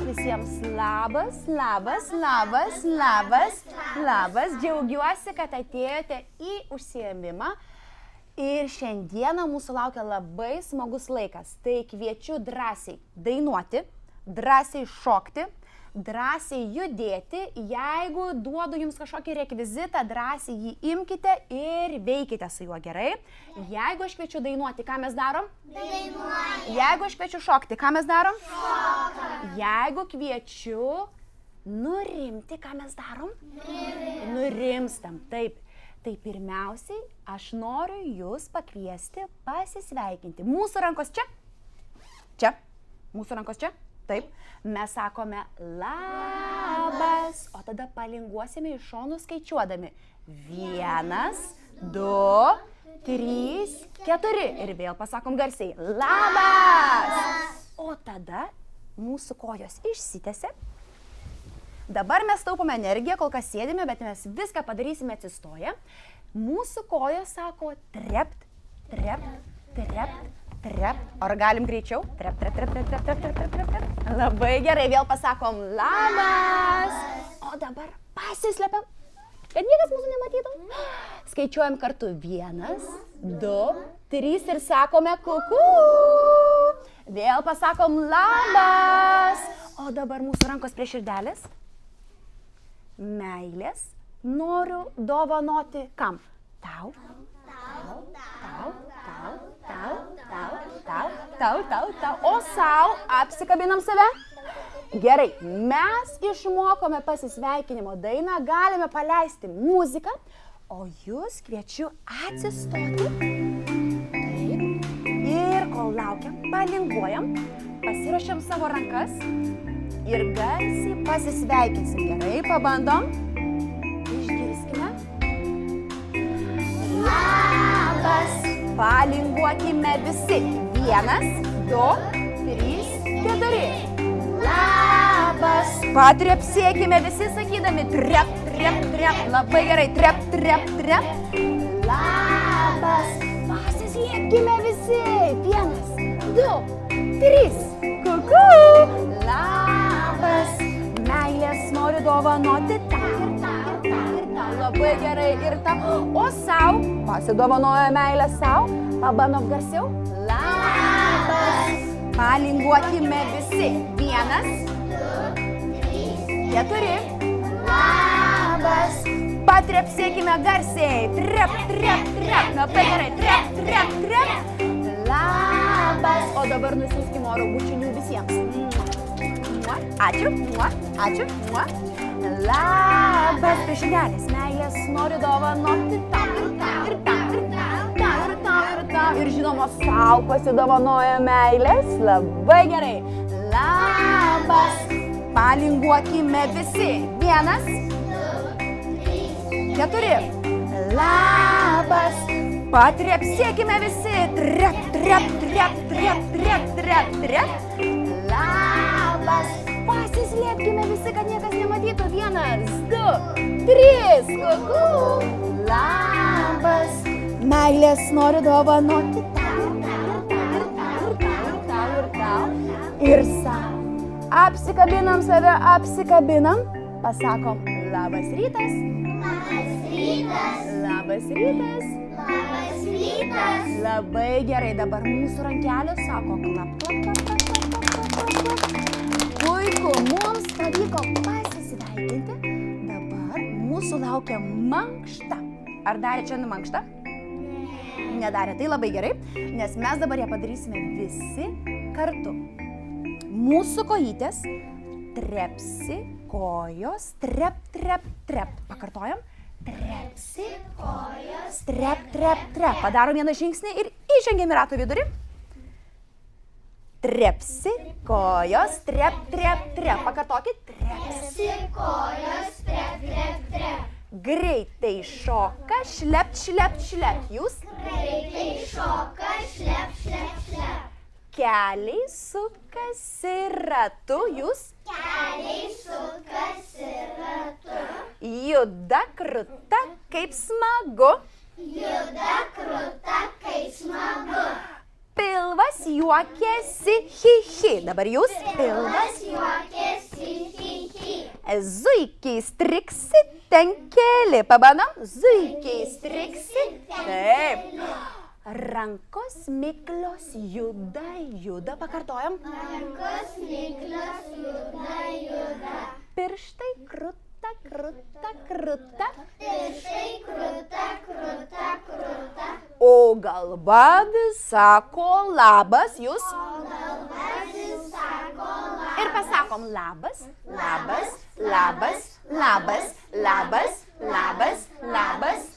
Visiems labas, labas, labas, labas, labas. Džiaugiuosi, kad atėjote į užsiėmimą. Ir šiandieną mūsų laukia labai smagus laikas. Tai kviečiu drąsiai dainuoti, drąsiai šokti, drąsiai judėti. Jeigu duodu jums kažkokį rekvizitą, drąsiai jį imkite ir veikite su juo, gerai? Jeigu aš kviečiu dainuoti, ką mes darom? Dainuojame. Jeigu aš kviečiu šokti, ką mes darom? Šokam. Jeigu kviečiu nurimti, ką mes darom? Nurimstam, taip. Tai pirmiausiai aš noriu jūs pakviesti pasisveikinti. Mūsų rankos čia? Čia. Mūsų rankos čia? Taip. Mes sakome labas, o tada palinguosime iš šonų skaičiuodami. 1, 2, 3, 4. Ir vėl pasakom garsiai labas. O tada mūsų kojos išsitęsia. Dabar mes taupome energiją, kol kas sėdime, bet mes viską padarysime atsistoję. Mūsų kojos sako trept, trept, trept, trept. Ar galim greičiau? Trept, trept, trept, trept, trept, trept, trept, trept, trept. Labai gerai, vėl pasakom labas. O dabar pasislepiam, kad niekas mūsų nematytų. Skaičiuojam kartu 1, 2, 3 ir sakome kuku. Vėl pasakom labas. O dabar mūsų rankos prie širdelės. Meilės noriu dovanoti kam? Tau, tau, tau, tau, tau, tau, tau, tau, tau, tau. O sau apsikabinam save? Gerai, mes išmokome pasisveikinimo dainą, galime paleisti muziką, o jūs kviečiu atsistoti. Taip. Ir kol laukiam, palinguojam, pasiruošiam savo rankas. Ir garsiai pasisveikinsim. Gerai, pabandom. Išgirskime. Labas. Palinguokime visi. 1, 2, 3, 4. Labas. Patrepsėkime visi sakydami trep, trep, trep. Labai gerai. Trep, trep, trep. Labas. Pasislėpkime visi. 1, 2, 3. Kuku. Labas. Meilės noriu dovanoti tau ir tau ir tau ir tau. Labai gerai ir tau. O sau pasidovanojo meilę sau. Pabandom garsiau. Labas. Palinguokime visi. 1, 2, 3, 4. Labas. Patrepsėkime garsiai. Trep, trep, trep. Labai gerai. Trep, trep, trep. Labas. O dabar nusiųskim oro bučinių visiems. Ačiū, ačiū. Labas, priešinėlės, meilės noriu dovanoti tau ir tau ir tau ir tau, tau ir tau ir tau. Ir žinoma, sau pasidovanoja meilės. Labai gerai. Labas. Palinguokime visi. 1, 2, 3, 4. Labas. Patrepsėkime visi. Trep, trep, trep, trep, trep, trep, trep. Labas. Pasislėpkime visi, kad niekas nematytų. 1, 2, 3. Kuku. Labas. Meilės noriu dovanoti tau ir tau ir tau ir tau ir tau ir tau. Ir sau. Apsikabinam save, apsikabinam. Pasakom labas rytas. Labas rytas. Labas rytas. Labas rytas. Labai gerai. Dabar mūsų rankelės sako klap, klap, klap, klap, klap, klap, klap, klap. Puiku, mums pavyko pasisveikinti. Dabar mūsų laukia mankšta. Ar darė čia mankštą? Nedarė, tai labai gerai, nes mes dabar ją padarysime visi kartu. Mūsų kojytės trepsi, kojos, trep, trep, trep. Pakartojam. Trepsi, kojos, trep, trep, trep. Padarom vieną žingsnį ir įžengiam į rato vidurį. Trepsi, kojos, trep, trep, trep. Pakartokit. Trepsi, kojos, trep, trep, trep. Greitai šoka, šlept, šlept, šlept. Jūs? Greitai šoka, šlept, šlept, šlept. Keliai sukasi ratu, jūs. Keliai sukasi ratu. Juda kruta, kaip smagu. Juda kruta, kaip smagu. Pilvas juokiasi, hi hi. Dabar jūs. Pilvas juokiasi, hi hi. Zuikiai striksi, ten keli. Pabandom. Zuikiai striksi. Taip. Rankos miklios juda, juda. Pakartojam. Rankos miklios juda, juda. Pirštai kruta, kruta, kruta. Pirštai kruta, kruta, kruta. O galva vis sako labas, jūs. O galva vis sako labas. Ir pasakom labas, labas, labas, labas, labas, labas, labas.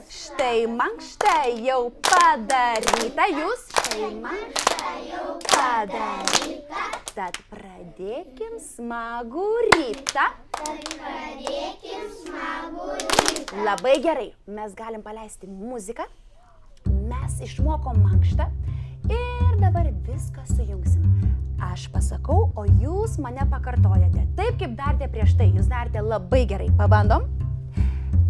Štai mankšta jau padaryta, jūs. Štai mankšta jau padaryta. Tad pradėkim smagų rytą. Labai gerai, mes galim paleisti muziką. Mes išmokom mankštą ir dabar viską sujungsim. Aš pasakau, o jūs mane pakartojate. Taip, kaip darėte prieš tai. Jūs darėte labai gerai. Pabandom.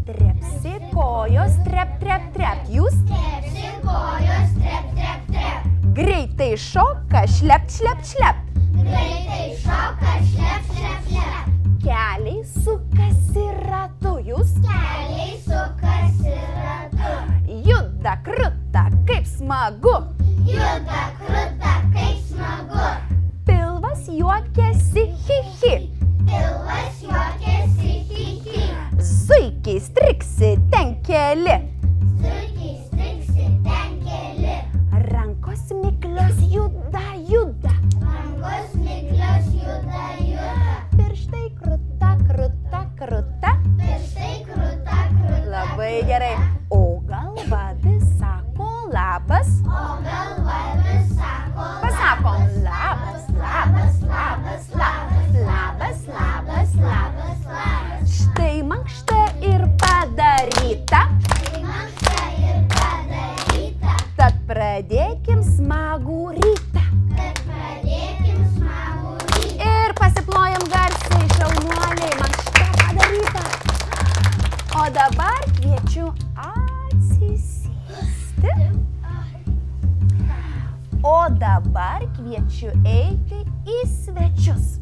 Trepsi kojos, trep, trep, trep. Jūs. Trepsi kojos, trep, trep, trep. Greitai šoka, šlep, šlep, šlep. Greitai šoka, šlep, šlep, šlep. Keliai sukasi ratu. Jūs. Keliai sukasi ratu. Juda kruta, kaip smagu. Juda kruta, kaip smagu. Pilvas juokiasi, hi hi. Pilvas juokiasi, hi hi. Zuikiai striksi, ten keli. Zuikiai striksi, ten keli. Rankos miklios juda, juda. Rankos miklios juda, juda. Pirštai kruta, kruta, kruta. Pirštai kruta, kruta. Labai gerai. O galva vis sako labas. O galva vis sako Pasakom labas, labas, labas, labas, labas, labas, labas. Štai mankšta ir padaryta. Tai mankšta ir padaryta. Tad pradėkim smagų rytą. Tad pradėkim smagų rytą. Ir pasiplojam garsiai, šaunuoliai, mankšta padaryta. O dabar kviečiu atsisėsti. O dabar kviečiu eiti į svečius.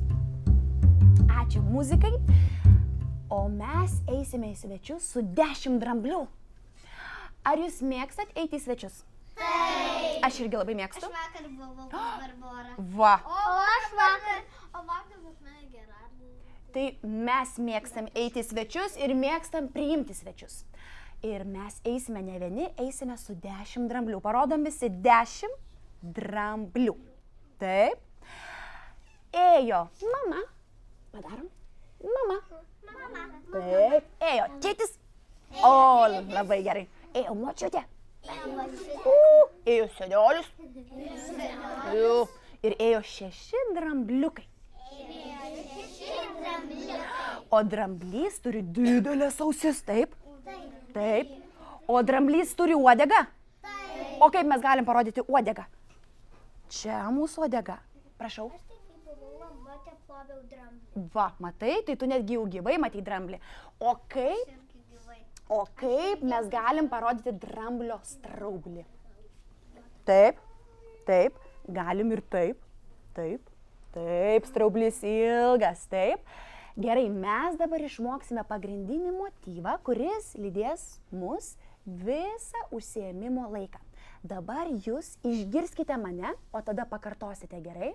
Ačiū muzikai. O mes eisime į svečius su 10 dramblių. Ar jūs mėgstat eiti į svečius? Taip. Aš irgi labai mėgstu. Vakar buvau pas Barborą. Va. O aš vakar pas mane Gerardą. Tai mes mėgstam eiti į svečius ir mėgstam priimti svečius. Ir mes eisime ne vieni, eisime su 10 dramblių. Parodom visi 10 dramblių. Taip. Ėjo mama. Padarom. Mama. Mama. Taip. Ėjo tėtis. O, labai gerai. Ėjo močiutė. Ėjo senelis. Ir ėjo 6 drambliukai. O dramblys turi didelės ausis, taip? Taip. O dramblys turi uodegą? O kaip mes galim parodyti uodegą? Čia mūsų uodega. Prašau. Va, matai, tai tu netgi jau gyvai matai dramblį. O kaip mes galim parodyti dramblio straublį? Taip, taip, galim ir taip, taip, taip, straublys ilgas, taip. Gerai, mes dabar išmoksime pagrindinį motyvą, kuris lydės mus visą užsiėmimo laiką. Dabar jūs išgirskite mane, o tada pakartosite, gerai?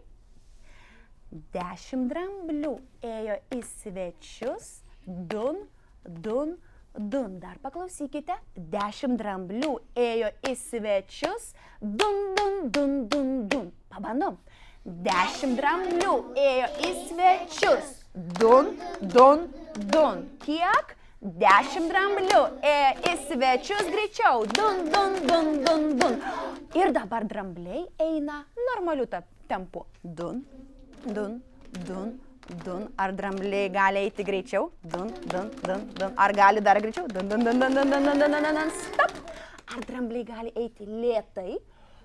10 dramblių ėjo į svečius, dun, dun, dun. Dar paklausykite. 10 dramblių ėjo į svečius, dun, dun, dun, dun, dun. Pabandom. 10 dramblių ėjo į svečius, dun, dun, dun. Kiek? 10 dramblių ėjo į svečius greičiau, dun, dun, dun, dun, dun. Ir dabar drambliai eina normaliu tempu. Dun, dun, dun, dun. Ar drambliai gali eiti greičiau? Dun, dun, dun, dun. Ar gali dar greičiau? Dun, dun, dun, dun, dun, dun, dun, dun, dun, dun. Stop. Ar drambliai gali eiti lėtai?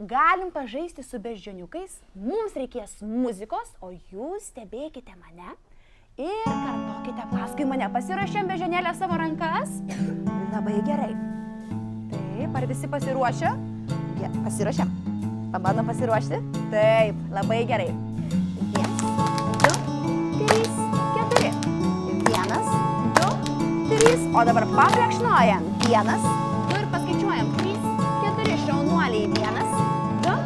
galim pažaisti su beždžioniukais, mums reikės muzikos, o jūs stebėkite mane ir kartokite paskui mane. Pasiruošėm beždžionėlę savo rankas? Labai gerai. Taip, ar visi pasiruošę? Pasiruošėm. Pabandom pasiruošti? Taip, labai gerai. 1, 2, 3, 4. 1, 2, 3. O dabar paplekšnojam. 1, 2 ir paskaičiuojam. 3, 4. Šaunuoliai. 1, 2,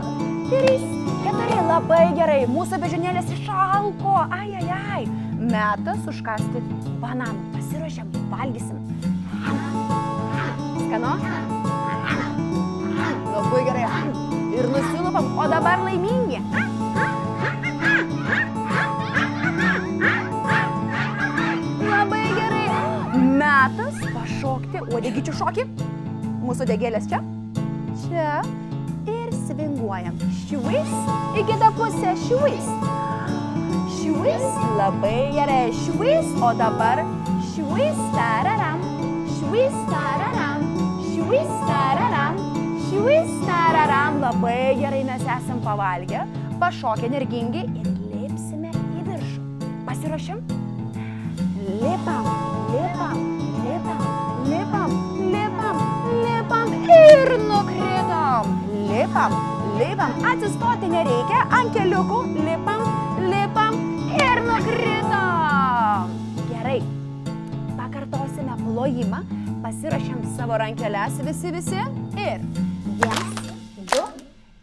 3, 4. Labai gerai. Mūsų beždžionėlės išalko. Ai. Metas užkasti bananą. Pasiruošėm. Valgysim. Skanu? Labai gerai. Ir nusilupam. O dabar laimingi. Labai gerai. Metas pašokti uodegyčių šokį. Mūsų uodegėlės čia. Čia. Ir svinguojam. Švis. Į kitą pusę. Švis. Švis. Labai gerai. Švis. O dabar švis. Tararam. Švis. Tararam. Švis. Tararam. Švis. Tararam. Labai gerai, mes esam pavalgę. Pašokę energingi ir lipsime į viršų. Pasiruošim? Lipam, lipam, lipam, lipam, lipam, lipam ir nukritom. Lipam, lipam, atsistoti nereikia, ant keliukų lipam, lipam ir nukritom. Gerai, pakartosime plojimą, pasiruošėm savo rankeles visi ir 1, 2,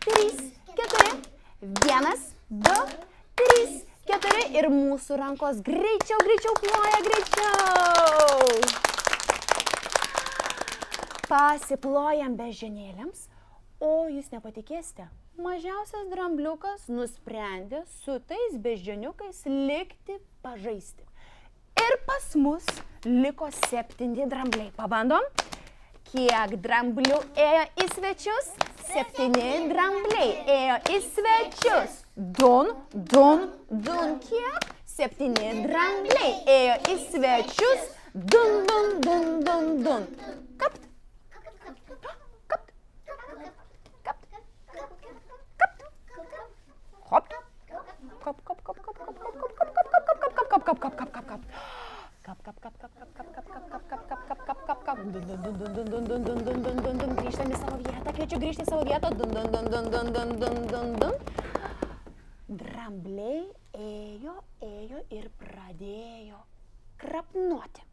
3, 4, 1, 2, 3, 4 ir mūsų rankos greičiau ploja, greičiau. Pasiplojam beždžionėlėms, o jūs nepatikėsite, mažiausias drambliukas nusprendė su tais beždžioniukais likti pažaisti. Ir pas mus liko 7 drambliai. Pabandom. Kiek dramblių ėjo į svečius? 7 drambliai ėjo į svečius. Dun. Kiek? 7 drambliai ėjo į svečius. Dun. Kapt. Hop. Grįžtam į savo vietą, kviečiu grįžti į savo vietą. Drambliai ėjo ir pradėjo krapnuoti.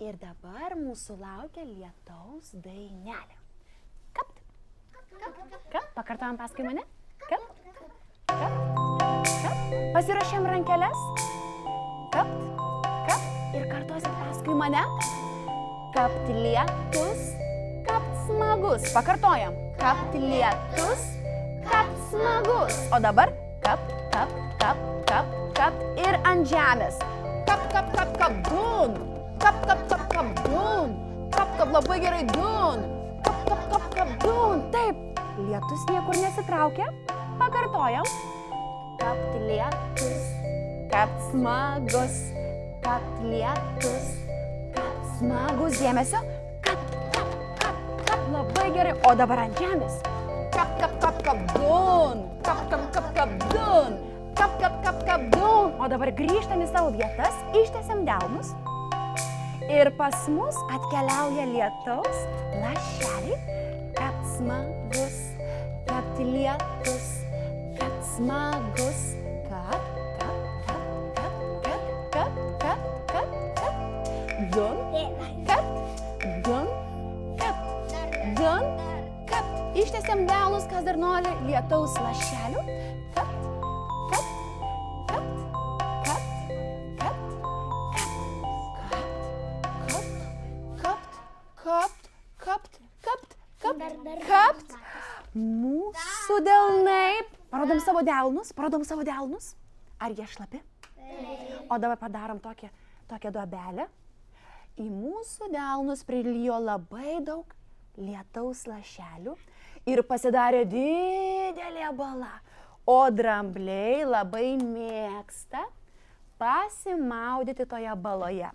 Ir dabar mūsų laukia lietaus dainelė. Kapt. Pakartojam paskui mane. Kapt. Pasiruošėm rankeles. Kapt. Ir kartuosit paskui mane. Kapt lietus, kapt smagus. Pakartojam. Kapt lietus, kapt smagus. O dabar kapt. Ir ant žemės. Kapt, dun. Kapt, dun. Kapt, labai gerai, dun. Kapt, dun. Taip. Lietus niekur nesitraukia. Pakartojam. Kapt lietus, kapt smagus. Kapt lietus, kapt smagus. Dėmesio. Kapt, labai gerai. O dabar ant žemės. Kapt, dun. Kapt, dun. Kapt, dun. O dabar grįžtam į savo vietas, ištiesiam delnus. Ir pas mus atkeliauja lietaus lašeliai. Kapt smagus, kapt lietus, kapt smagus. Dun, kapt. Ištiesiam delnus, kas dar nori lietaus lašelių. Kapt. Mūsų delnai. Parodom savo delnus. Ar jie šlapi? O dabar padarom tokią duobelę. Į mūsų delnus prilijo labai daug lietaus lašelių ir pasidarė didelė bala. O drambliai labai mėgsta pasimaudyti toje baloje,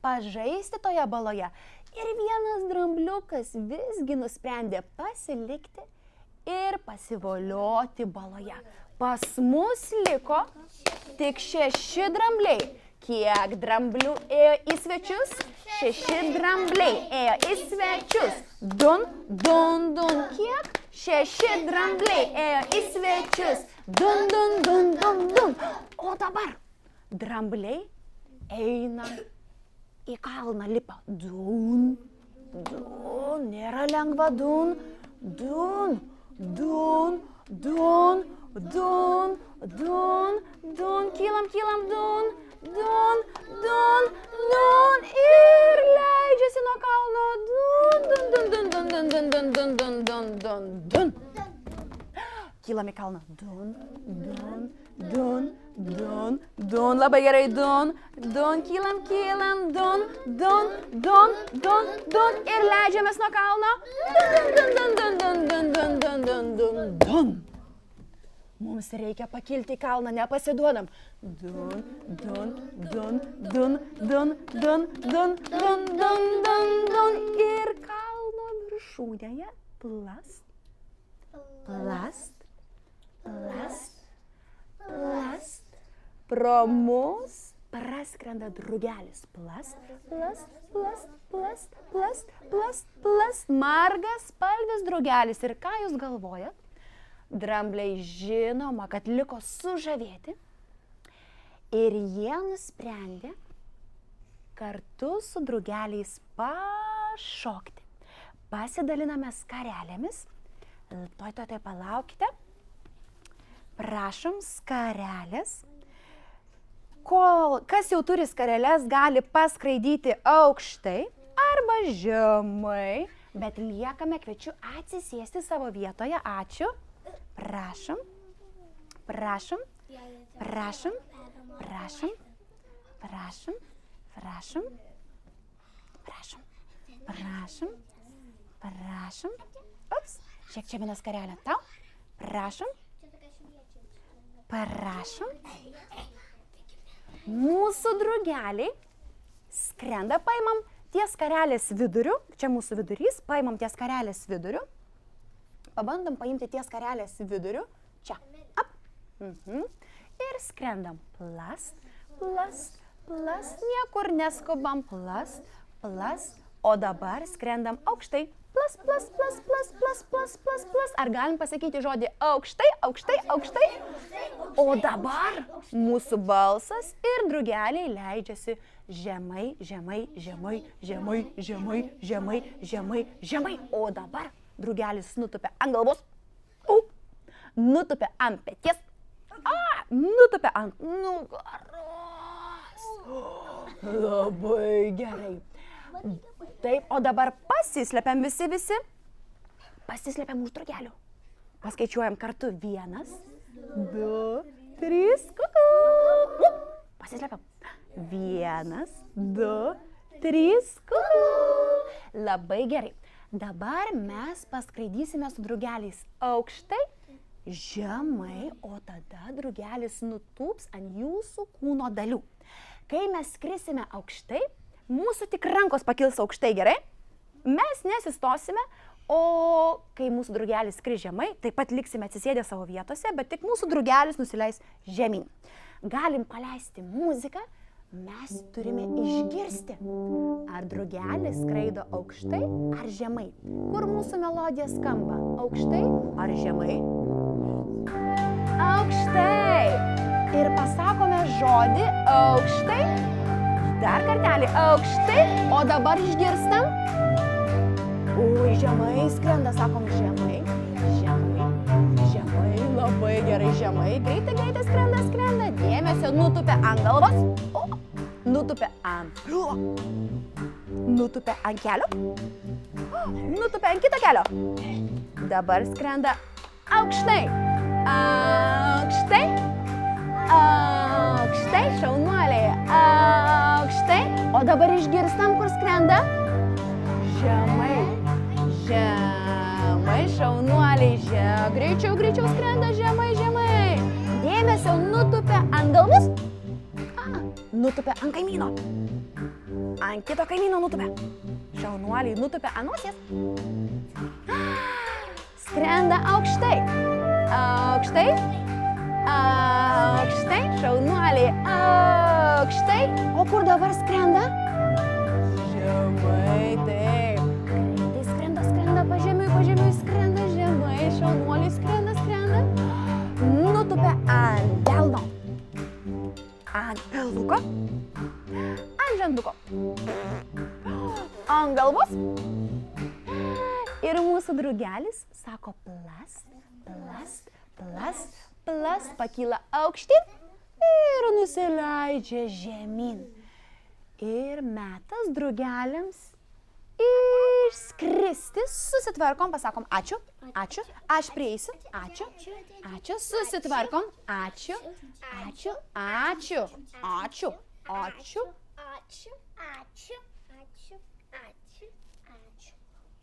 pažaisti toje baloje. Ir vienas drambliukas visgi nusprendė pasilikti ir pasivolioti baloje. Pas mus liko tik 6 drambliai. Kiek dramblių ėjo į svečius? 6 drambliai ėjo į svečius. Dun, dun, dun. Kiek? 6 drambliai ėjo į svečius. Dun, dun, dun, dun, dun. O dabar drambliai eina į kalną, lipa. Dun, dun. Nėra lengva. Dun, dun, dun, dun, dun, dun, dun. Kylam, kylam, dun. Dun, dun, dun ir leidžiasi nuo kalno. Dun, dun, dun, dun, dun, dun, dun, dun, dun, dun, dun, dun. Kylam į kalną. Dun, dun, dun, dun, dun. Labai gerai. Dun, dun, kylam, kylam. Dun, dun, dun, dun, dun ir leidžiamės nuo kalno. Dun, dun, dun, dun, dun, dun, dun, dun, dun, dun. Mums reikia pakilti į kalną, nepasiduodam. Dun, dun, dun, dun, dun, dun, dun, dun, dun, dun, dun. Ir kalno viršūnėje plast, plast, plast, plast. Pro mus praskrenda drugelis. Plast, plast, plast, plast, plast, plast, plast. Margas spalvis drugelis. Ir ką jūs galvojat? Drambliai žinoma, kad liko sužavėti ir jie nusprendė kartu su drugeliais pašokti. Pasidaliname skarelėmis. Tuoj, palaukite. Prašom, skarelės. Kas jau turi skareles, gali paskraidyti aukštai arba žemai, bet liekame, kviečiu atsisėsti savo vietoje. Ačiū. Prašom, prašom, prašom, prašom, prašom, prašom, prašom, prašom, prašom. Ups, šiek čia vieną skarelę tau. Prašom, prašom. Mūsų drugeliai skrenda, paimam ties skarelės viduriu. Čia mūsų vidurys, paimam ties skarelės viduriu. Pabandom paimti ties skarelės viduriu. Čia. Ap. Ir skrendam. Plast, plast, plast. Niekur neskubam. Plast, plast. O dabar skrendam aukštai. Plast, plast, plast, plast, plast, plast, plast, plast. Ar galim pasakyti žodį aukštai, aukštai, aukštai? O dabar mūsų balsas ir drugeliai leidžiasi žemai, žemai, žemai, žemai, žemai, žemai, žemai, žemai. O dabar drugelis nutupia ant galvos, nutupia ant peties, nutupia ant nugaros. Labai gerai. Taip, o dabar pasislepiam visi. Pasislepiam už drugelių. Paskaičiuojam kartu. 1, 2, 3, kuku. Pasislepiam. 1, 2, 3, kuku. Labai gerai. Dabar mes paskraidysime su drugeliais aukštai, žemai, o tada drugelis nutūps ant jūsų kūno dalių. Kai mes skrisime aukštai, mūsų tik rankos pakils aukštai, gerai? Mes nesistosime, o kai mūsų drugelis skris žemai, taip pat liksime atsisėdę savo vietose, bet tik mūsų drugelis nusileis žemyn. Galim paleisti muziką. Mes turime išgirsti, ar drugelis skraido aukštai ar žemai. Kur mūsų melodija skamba? Aukštai ar žemai? Aukštai. Ir pasakome žodį aukštai. Dar kartelį aukštai. O dabar išgirstam. Ui, žemai skrenda, sakom žemai. Žemai, žemai, labai gerai žemai. Greitai, greitai skrenda, skrenda. Dėmesio nutupia ant galvos. Nutupia ant nutupia ant kelio, nutupia ant kito kelio. Dabar skrenda aukštai, aukštai, aukštai, šaunuoliai, aukštai. O dabar išgirstam, kur skrenda. Žemai, žemai, šaunuoliai, greičiau, greičiau skrenda, žemai, žemai. Dėmesio nutupia ant galvos. Nutupia ant kaimyno. Ant kito kaimyno nutupia. Šaunuoliai nutupia ant nosies. skrenda aukštai. Aukštai. Aukštai. Šaunuoliai. Aukštai. O kur dabar skrenda? Žemai, taip. Greitai skrenda, skrenda pažemiui skrenda žemai. Šaunuoliai skrenda, skrenda. Nutupia ant delno. Ant pilvuko. Ant žanduko. Ant galvos. Ir mūsų drugelis sako plast, plast, plast, plast, pakyla aukštyn ir nusileidžia žemyn. Ir metas drugeliams išskristi, susitvarkom, pasakom ačiū, ačiū, aš prieisiu, ačiū, ačiū, susitvarkom, ačiū, ačiū, ačiū, ačiū, ačiū. Ačiū, ačiū, ačiū, ačiū, ačiū,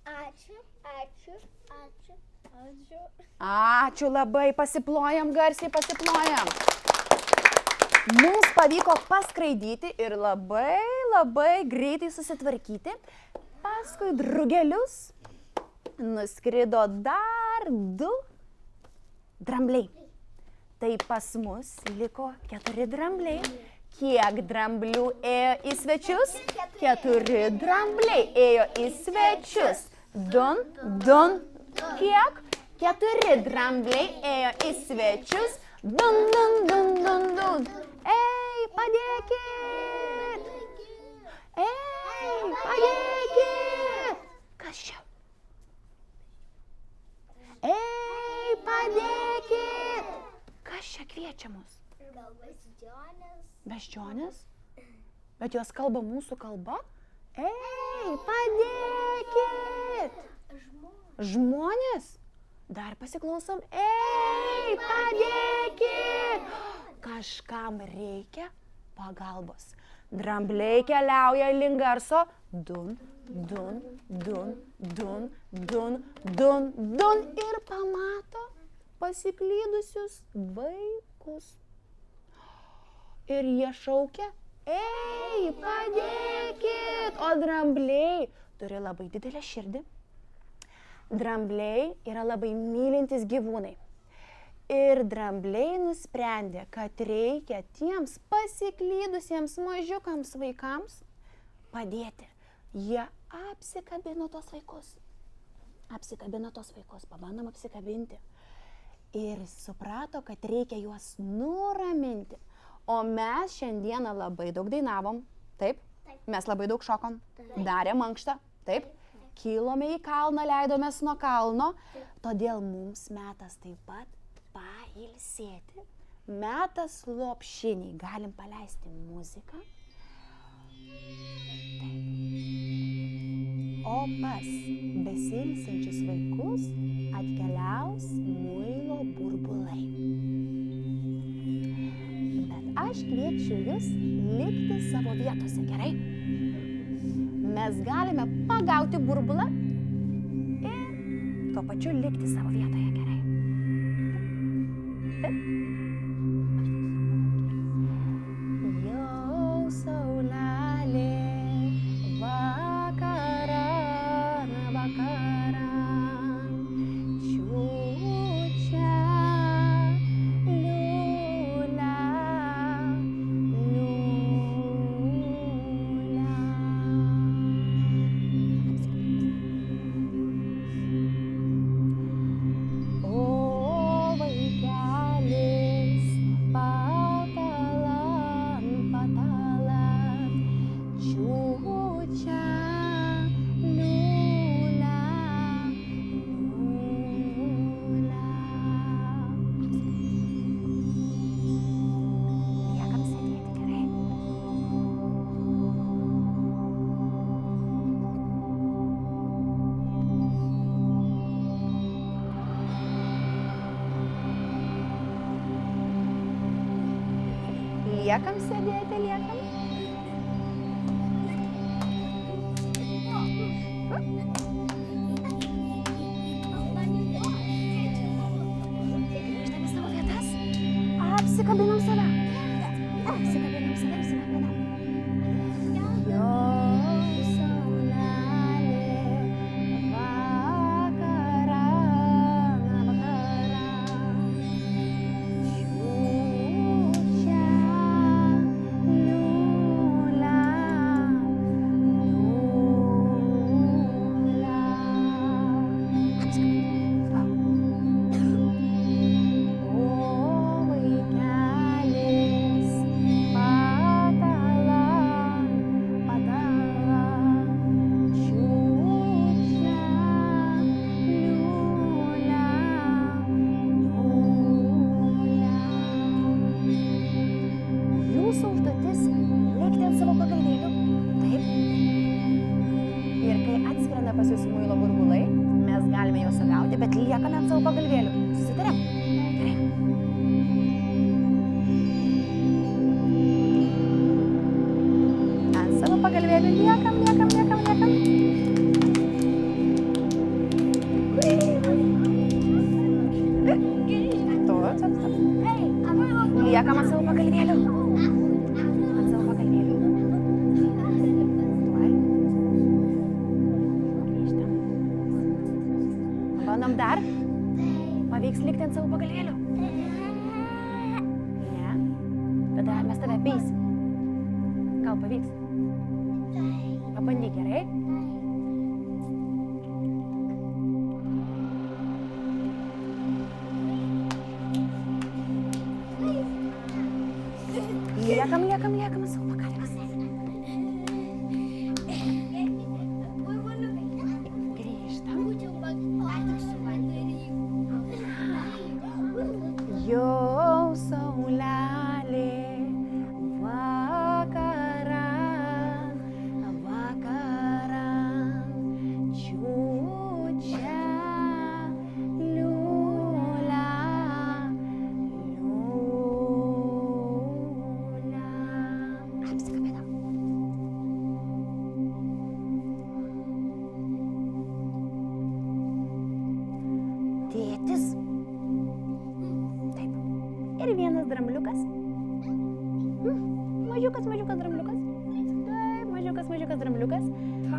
ačiū, ačiū, ačiū, ačiū. Ačiū labai, pasiplojam garsiai, pasiplojam. Mums pavyko paskraidyti ir labai greitai susitvarkyti. Paskui drugelius nuskrido dar 2 drambliai. Tai pas mus liko 4 drambliai. Kiek dramblių ėjo į svečius? 4 drambliai ėjo į svečius. Dun, dun. Kiek? 4 drambliai ėjo į svečius. Dun, dun, dun, dun, dun. Ei, padėkit! Ei, padėkit! Kas čia? Ei, padėkit! Kas čia kviečia mus? Gal beždžionės? Beždžionės? Bet jos kalba mūsų kalba? Ei, padėkit! Žmonės? Dar pasiklausom. Ei, padėkit! Kažkam reikia pagalbos. Drambliai keliauja link garso. Dun, dun, dun, dun, dun, dun, dun. Ir pamato pasiklydusius vaikus. Ir jie šaukia. Ei, padėkit! O drambliai turi labai didelę širdį. Drambliai yra labai mylintys gyvūnai. Ir drambliai nusprendė, kad reikia tiems pasiklydusiems mažiukams vaikams padėti. Jie apsikabino tos vaikus. Pabandom apsikabinti. Ir suprato, kad reikia juos nuraminti. O mes šiandieną labai daug dainavom. Taip? Mes labai daug šokom. Darėm mankštą. Taip? Kilome į kalną, leidomės nuo kalno. Todėl mums metas taip pat pailsėti. Metas lopšiniai. Galim paleisti muziką. Taip. O pas besiilsinčius vaikus atkeliaus muilo burbulai. Bet aš kviečiu jus likti savo vietose, gerai? Mes galime pagauti burbulą ir tuo pačiu likti savo vietoje, gerai? Jau saulelė vakaran, čiūčia liūlia, Liekam sėdėti, liekam. Grįžtam į savo vietas. Apsikabinam save. Apsikabinam. Jo saulelė vakarą nespėjo sugauti, bet liekame ant savo pagalvėlių. Susitarėm? Gerai. Ant savo pagalvėlių liekam. Liekam ant savo pagalvėlių. Ant savo pagalvėlių. Tuoj. Grįžtam. Bandom dar. Pavyks likti ant savo pagalvėlių. Ne. Tada mes tave apeisim. Gal pavyks? Pabandyk, gerai? Liekam ant savo pagalvės. Grįžtam. Jau saulelė vakarą čiūčia liūlia. Tėtis. Taip. Ir vienas drambliukas. Mažiukas drambliukas. Taip, mažiukas drambliukas.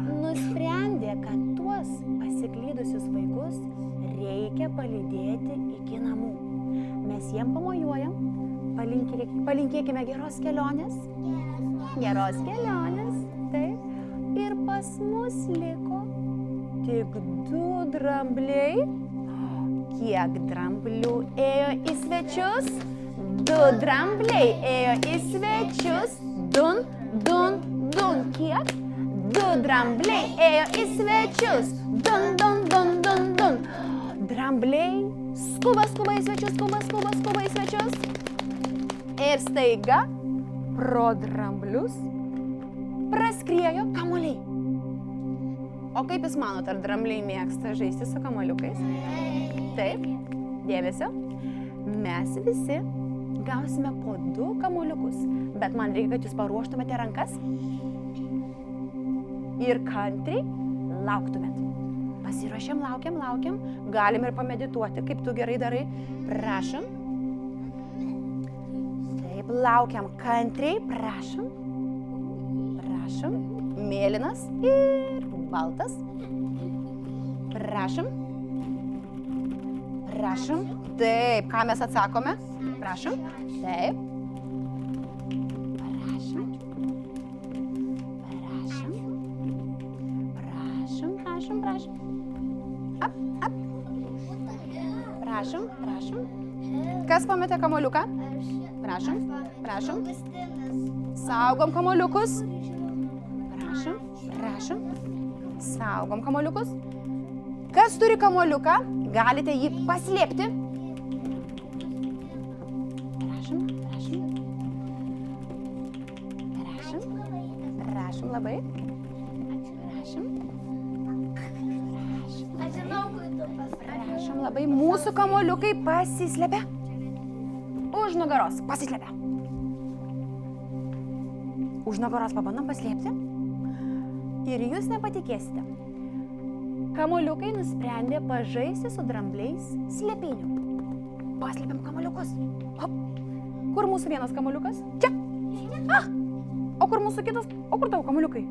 Nusprendė, kad tuos pasiklydusius vaikus reikia palydėti iki namų. Mes jiem pamojuojam. Palinkėkime geros kelionės. Geros kelionės. Taip. Ir pas mus liko tik 2 drambliai. Kiek dramblių ėjo į svečius? 2 drambliai ėjo į svečius. Dun, dun, dun. Kiek? 2 drambliai ėjo į svečius. Dun, dun, dun, dun, dun. Drambliai skuba į svečius, skuba į svečius. Ir staiga pro dramblius praskriejo kamuoliai. O kaip jūs manot, ar drambliai mėgsta žaisti su kamuoliukais? Taip, dėmesio. Mes visi gausime po 2 kamuoliukus, bet man reikia, kad jūs paruoštumėte rankas ir kantriai lauktumėt. Pasiruošėm, laukiam. Galim ir pamedituoti, kaip tu gerai darai. Prašom. Taip, laukiam kantriai, prašom. Mėlynas ir baltas. Prašom. Taip, ką mes atsakome? Prašom. Taip. Prašom. Ap. Prašom. Kas pametė kamuoliuką? Prašom. Saugom kamuoliukus. Prašom. Saugom kamuoliukus. Kas turi kamuoliuką, galite jį paslėpti. Prašom labai. Prašom labai. Mūsų kamuoliukai pasislepia. Už nugaros pasislepia. Už nugaros pabandom paslėpti. Ir jūs nepatikėsite. Kamuoliukai nusprendė pažaisti su drambliais slėpiniu. Paslėpiam kamuoliukus. Hop. Kur mūsų vienas kamuoliukas? Čia. O kur mūsų kitas? O kur tavo kamuoliukai?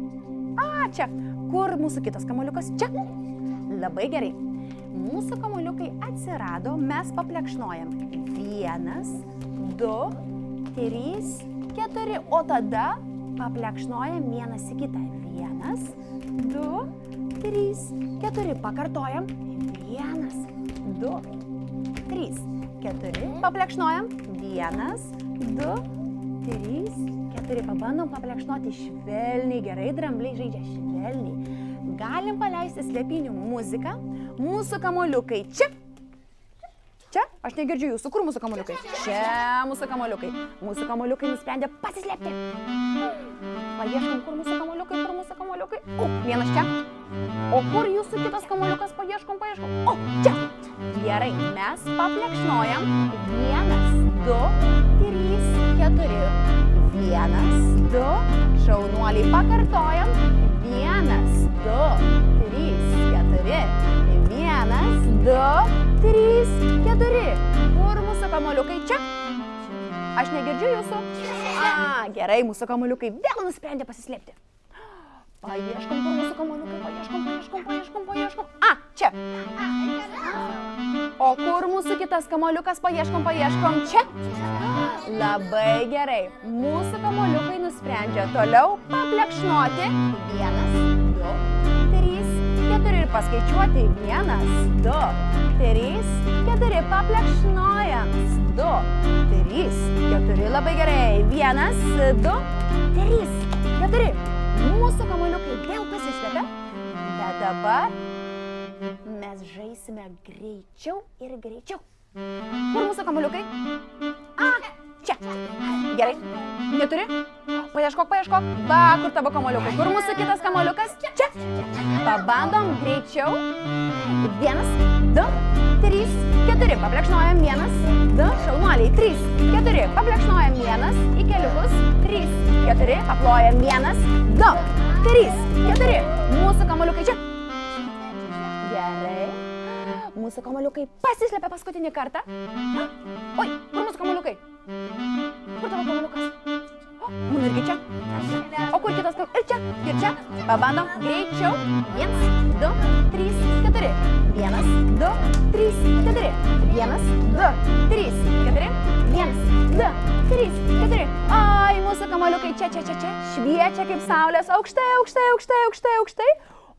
Čia. Kur mūsų kitas kamuoliukas? Čia. Labai gerai. Mūsų kamuoliukai atsirado, mes paplekšnojam. 1, 2, 3, 4. O tada paplekšnojam vienas į kitą. 1, 2, 3, 4. Pakartojam. 1, 2, 3, 4. Paplekšnojam. 1, 2, 3, 4. Pabandom paplekšnoti švelniai. Gerai, drambliai žaidžia švelniai. Galim paleisti slėpinių muziką. Mūsų kamuoliukai čia. O Aš negirdžiu jūsų. Kur mūsų kamuoliukai? Čia mūsų kamuoliukai. Mūsų kamuoliukai nusprendė pasislėpti. Paieškom, kur mūsų kamuoliukai. O, vienas čia. O kur jūsų kitas kamuoliukas? Paieškom. O, čia. Gerai, mes paplekšnojam. 1, 2, 3, 4. 1, 2. Šaunuoliai pakartojam. 1, 2, 3, 4. 1, 2, 3, 4. Kur mūsų kamuoliukai? Čia? Aš negirdžiu jūsų. Gerai, mūsų kamuoliukai vėl nusprendė pasislėpti. Paieškom, kur mūsų kamuoliukai. Paieškom. Čia. O kur mūsų kitas kamuoliukas? Paieškom. Čia. Labai gerai. Mūsų kamuoliukai nusprendžia toliau paplekšnoti. 1, 2, 3, 4 ir paskaičiuoti. 1, 2, 3, 4. Paplekšnojam. 2, 3, 4. Labai gerai. 1, 2, 3, 4. Mūsų kamuoliukai vėl pasislėpia. Bet dabar mes žaisime greičiau ir greičiau. Kur mūsų kamuoliukai? Čia. Gerai. Neturi? Paieškok. Va, kur tavo kamuoliukai? Kur mūsų kitas kamuoliukas? Čia. Pabandom greičiau. 1, 2, 3, 4. Paplekšnojam. 1, 2. Šaunuoliai. 3, 4. Paplekšnojam. 1. Į keliukus. 3, 4. Paplojam. 1, 2, 3, 4. Mūsų kamuoliukai čia. Gerai. Mūsų kamuoliukai pasislėpia paskutinį kartą. Oi, kur mūsų kamuoliukai? Kur tavo kamuoliukas? Mano irgi čia. O kur kitas kamuoliukas? Ir čia. Pabandom greičiau. 1, 2, 3, 4. 1, 2, 3, 4. 1, 2, 3, 4. 1, 2, 3, 4. Ai, mūsų kamuoliukai čia. Šviečia kaip saulės aukštai.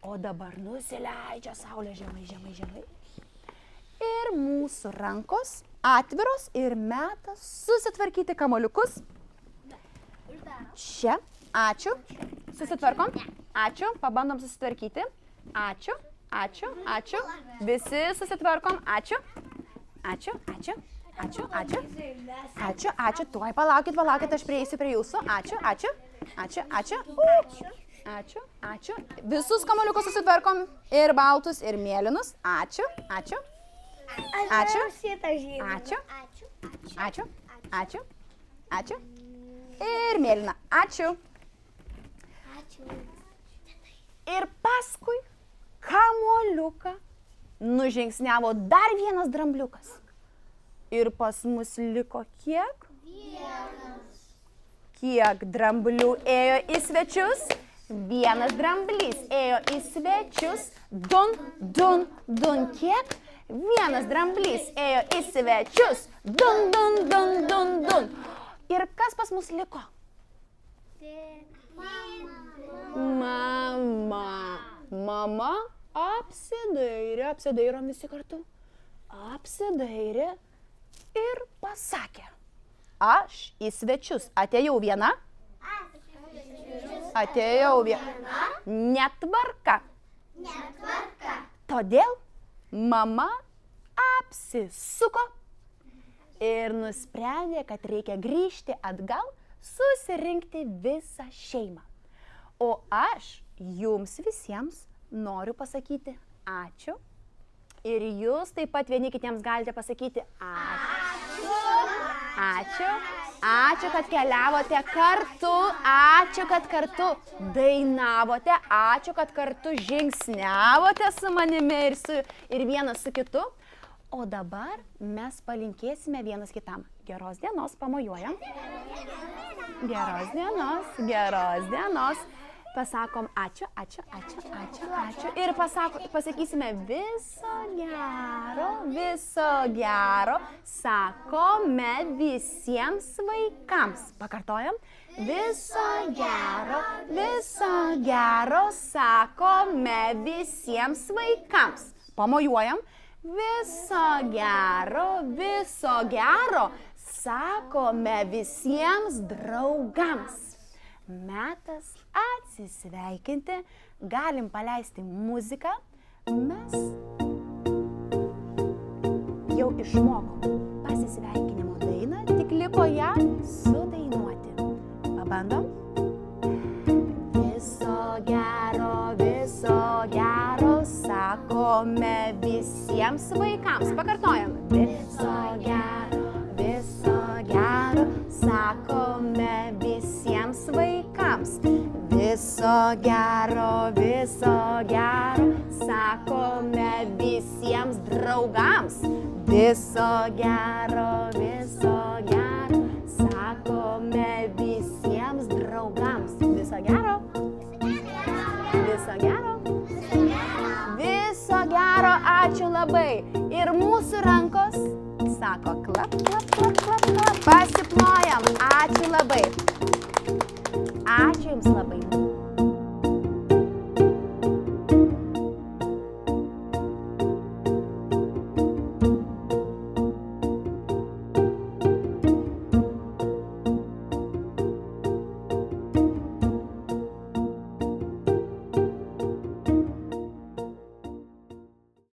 O dabar nusileidžia saulė žemai. Ir mūsų rankos atviros ir metas susitvarkyti kamuoliukus. Čia. Ačiū. Susitvarkom. Ačiū. Pabandom susitvarkyti. Ačiū. Visi susitvarkom. Ačiū. Tuoj palaukit. Aš prieisiu prie jūsų. Ačiū. Visus kamuoliukus susitvarkom. Ir baltus, ir mėlynus. Ačiū. Ir mėlyna. Ačiū. Ir paskui kamuoliuką nužingsniavo dar vienas drambliukas. Ir pas mus liko kiek? Kiek dramblių ėjo į svečius? Vienas dramblys ėjo į svečius. Dun. Kiek? Vienas dramblys ėjo į svečius. Dun. Ir kas pas mus liko? Mama apsidairom visi kartu. Apsidairė ir pasakė. Aš į svečius atėjau viena. Netvarka. Todėl mama apsisuko ir nusprendė, kad reikia grįžti atgal, susirinkti visą šeimą. O aš jums visiems noriu pasakyti ačiū. Ir jūs taip pat vieni kitiems galite pasakyti ačiū, kad keliavote kartu, ačiū, kad kartu dainavote, ačiū, kad kartu žingsniavote su manimi ir vienas su kitu. O dabar mes palinkėsime vienas kitam. Geros dienos, pamojuojam. Geros dienos. Pasakom ačiū. Ir pasakysime viso gero. Sakome visiems vaikams. Pakartojam. Viso gero. Sakome visiems vaikams. Pamojuojam. Viso gero. Sakome visiems draugams. Metas atsisveikinti, galim paleisti muziką, mes jau jau išmokom pasisveikinimo dainą, tik liko ją sudainuoti. Pabandom? Viso gero, sakome visiems vaikams. Pakartojam. Viso gero, sakome visiems vaikams. Viso gero, sakome visiems draugams. Viso gero, sakome visiems draugams. Viso gero? Viso gero? Viso gero, ačiū labai. Ir mūsų rankos sako klap, klap, klap, klap, klap. Pasiplojam. Ačiū labai. Ačiū Jums labai.